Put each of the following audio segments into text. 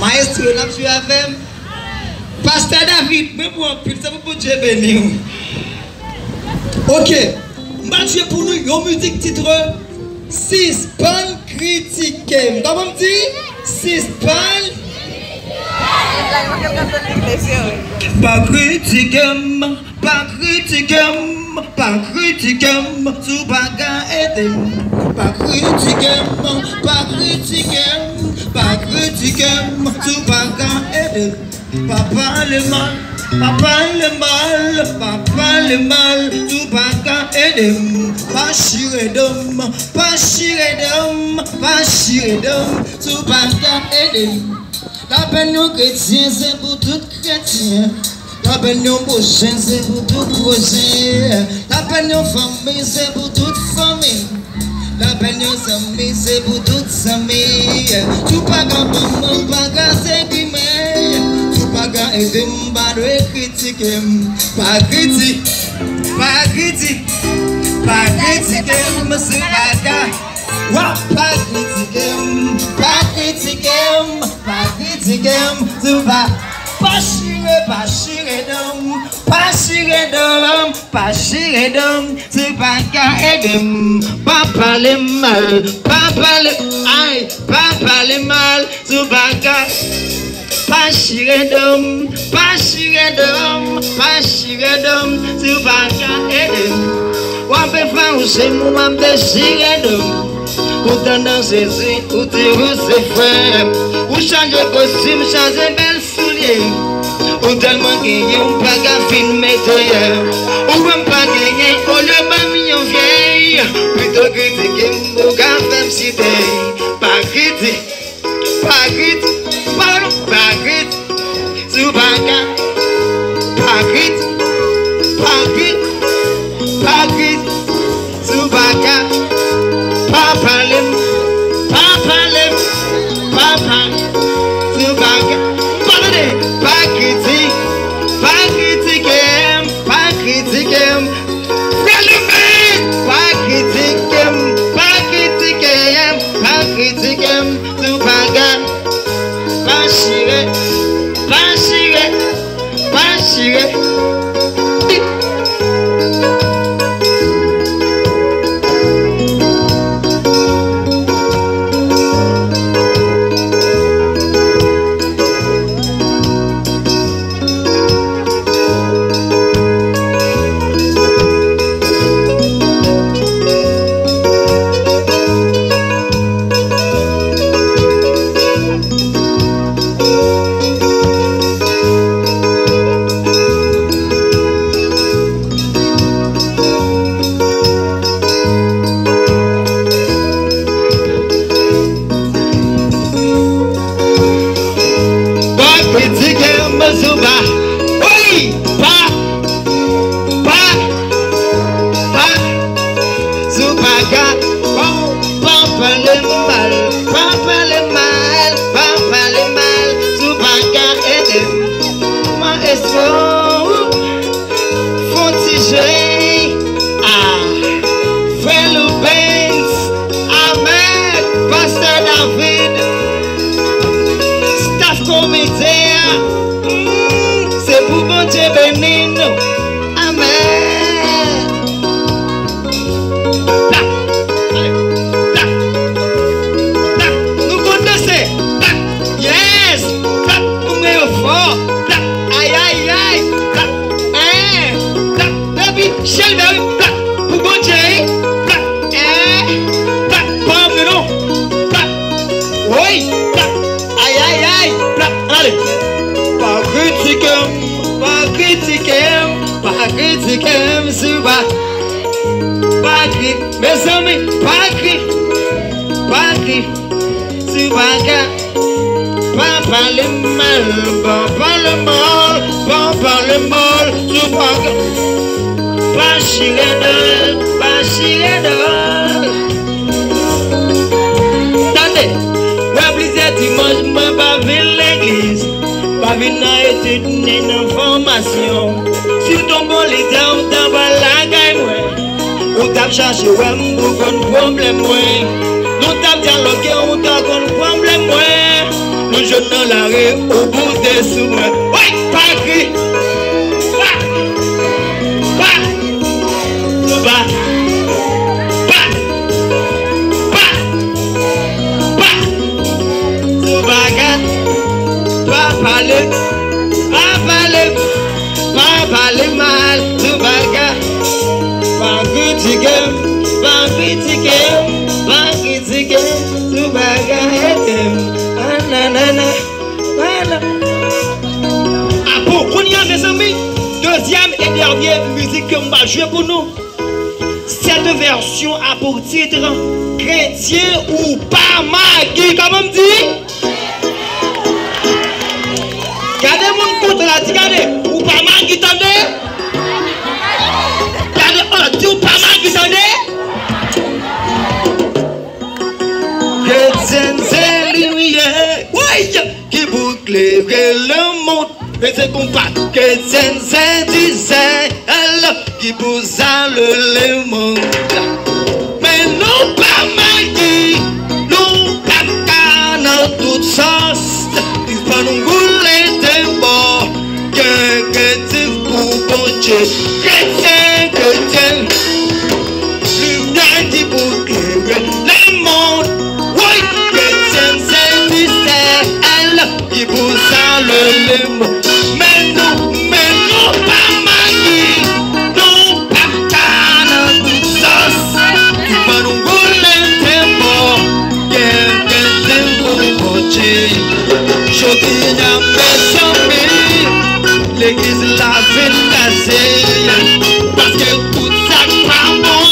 Maestro, là, je suis avec Pasteur David, mais pour un peu, ça vous Dieu bénir. Ok, Mathieu pour nous, une musique titre 6 pannes critiquées. Comment on dit 6 pannes pas critiquer, pas critiquer, pas critiquer, sous bagarre aider. Pas critiquer, pas critiquer, pas critiquer, sous bagarre aider. Papa le mal, papa le mal, papa le mal, sous bagarre aider. Pas chier d'homme, pas chier d'homme, pas chier d'homme, sous bagarre aider. La peine aux chrétiens, c'est pour tout chrétien. La peine aux prochains, c'est pour tout prochain. La peine aux familles, c'est pour toute famille. La peine aux amis, c'est pour toute famille. Tout pas qu'un bon, pas qu'un s'écrimer. Tout pas qu'un aider, pas de critiquer. Pas critique, pas critique, pas critiquer, monsieur Baga. Pas critiquer, pas critiquer, pas critiquer, tu vas pas chier d'homme, pas chier d'homme, pas chier d'homme, tu vas aider, pas parler mal, pas parler, aïe, pas parler mal, tu vas pas chier d'homme, pas chier d'homme, pas chier d'homme, tu vas aider, on peut faire aussi, moi, me chier d'homme. Ou tendance ou tirer ses frères. Ou changer costume, changer belle soulier. Ou tellement gagner, ou pas gaffer métier. Ou même pas gagner, au lieu de mignon vieille. Plutôt critiquer, ou gaffer cité. Pas critique, pas critique, pardon, pas critique. Sous baga, pas critique, pas critique, pas critique. Sous baga. Papa lem, papa, tu baga, pas critique, pas critiquer, pas critiquer, pas critiquer, pas critiquer, pas critiquer, tu baga, pas chier, pas chier, pas chier. C'est pour bon Dieu bénir nous. Amen. Nous connaissons. Yes. Nous mettons fort. Aïe aïe aïe. David, Shelby, pour bon Dieu. Pomme non. Oui. Aïe aïe aïe. Allez. Pas critiquer, pas critiquer, pas critiquer, c'est pas critiquer, mes amis, pas critiquer, c'est pas parler mal, pas parler mal, pas parler mal, c'est pas chier de, pas chier de. Attendez, moi plaisir dimanche, moi pas venir l'église. Pas venir étude ni information. Si ton bon leader ou t'en vas la gagne, ou t'as cherché ou t'as problème, nous t'as dialogué ou t'as problème, nous je ne l'arrête au bout des souvenirs. Oui, Paris. Pas mal, tout bagarre. Pas critiquer, pas critiquer, pas critiquer, tout bagarre. Ah bon, on y a mes amis. Deuxième et dernière musique que on va jouer pour nous. Cette version a pour titre Chrétien ou pas Magui, comme on dit. Regardez mon côté là, regardez, ou pas Magui, attendez. Regardez, on dit ou pas Magui, attendez. Chrétien, c'est lumière, oui, qui boucle le monde. Et c'est qu'on parle, chrétien, c'est disait, qui pousse le monde. Mais nous pas Magui, nous pas dans toute sauce. Il faut nous rouler des bords, que chrétien pour bon Dieu. Chrétien, chrétien, lumière qui boucle le monde. Oui, chrétien, c'est disait, qui pousse le monde. Mais nous pas Magui, nous pas dans toute sauce. Il faut nous rouler des bords, que chrétien pour bon Dieu. Je dis à mes amis, l'église la fait casser. Parce que tout ça pas bon,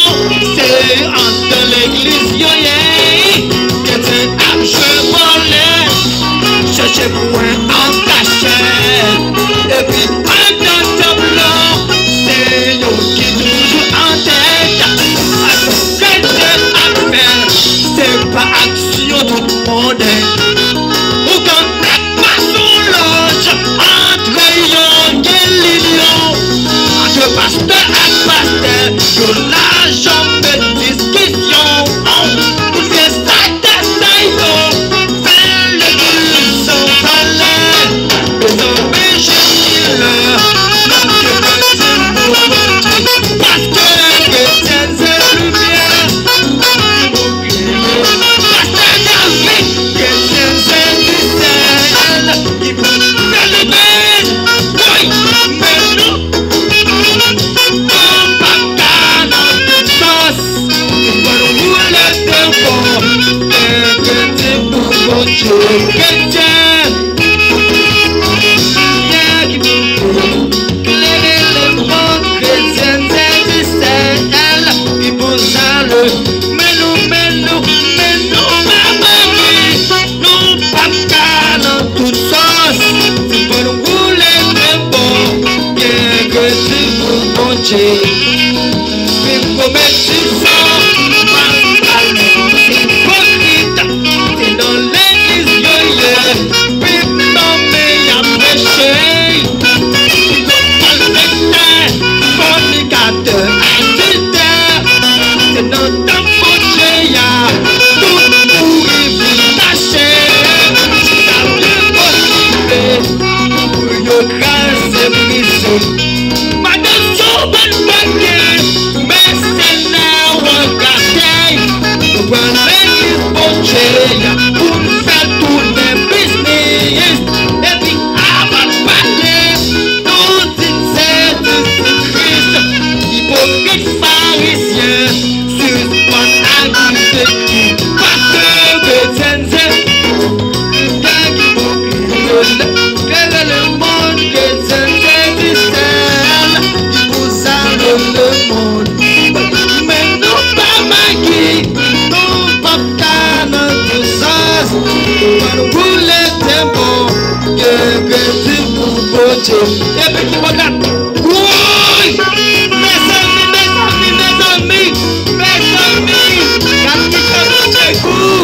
c'est entre l'église yoye. Que c'est à je voler, chercher point en cachet. Et puis un temps blanc, c'est yo qui toujours en tête. Alors que c'est à faire, c'est pas action tout le monde. Pasteur à pasteur, sur la jambe de discussion, pour faire ça, faire l'église sans palais, les hommes leur, parce que les chrétiens c'est lumière, pasteur David, chrétien c'est mystère, qui peut faire le bien, oui, mais nous. Chrétien, qui peut éclairer le monde, chrétien, c'est elle qui pousse à le. Mais nous, pas Magui, nous pas dans toute sauce. C'est pour nous rouler des bons, que c'est pour bon Dieu. Puis pour mettre du sang, hypocrite, c'est dans l'église. Puis non mais y'a péché, fornicateur, adultère, c'est notre apogée, y'a tout pourri, vous lâchez, ça peut possible, pour y'a grâce et brisé. Ma question bonne baguette, mais c'est là où on garde, nous prenons l'église apogée, pour nous faire tourner. Et puis avant de parler, nous disons de Christ, hypocrite pharisien, suspend à Christ, pasteur de Tienzen, le monde que Tienzen discerne, il vous allume le monde. Mais nous pas Magui, nous pas dans tout ça, nous rouler. Que c'est pour bon Dieu. Et puis qui regarde. Oui! Mes amis, quand tu te fais coup.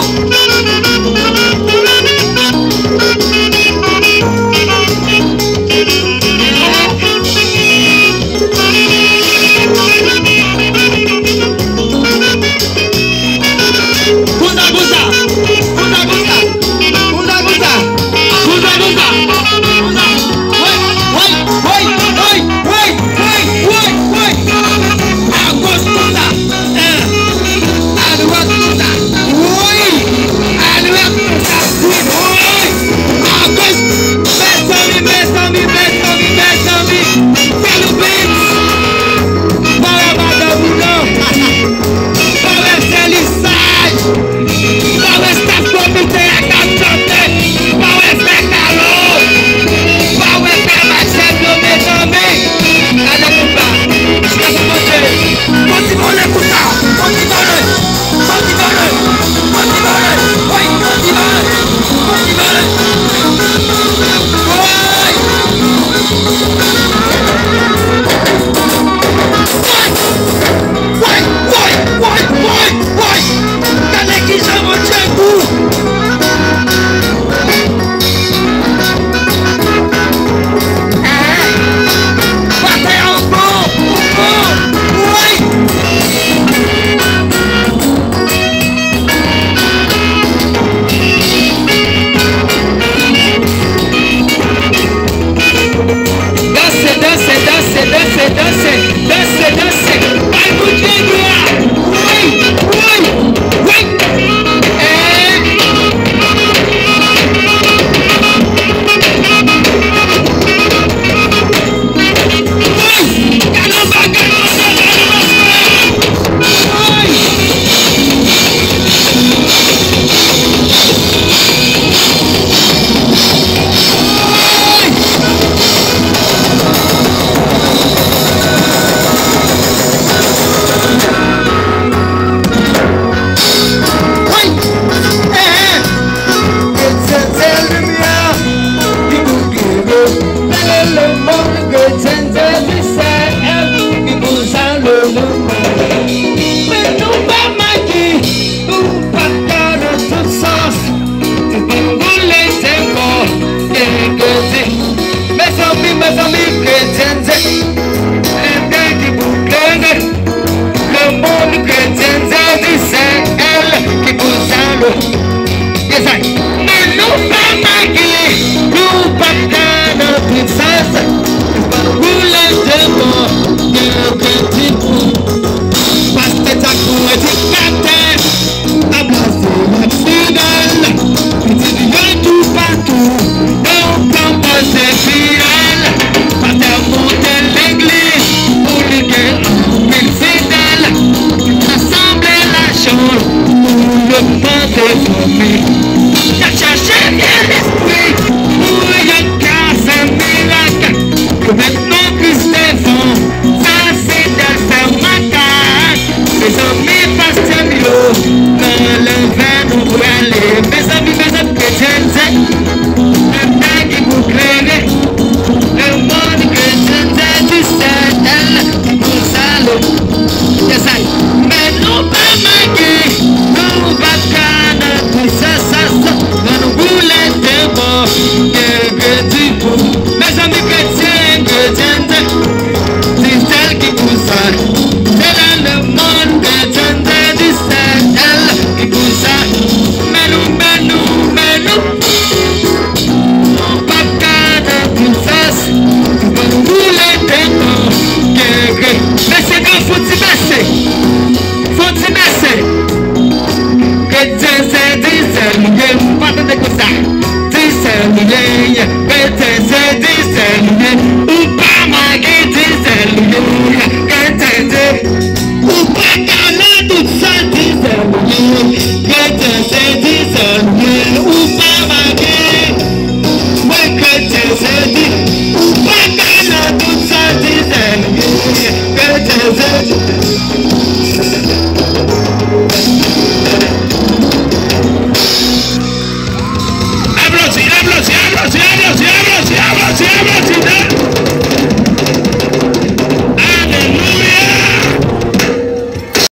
abra, se abra, se abra, se abra.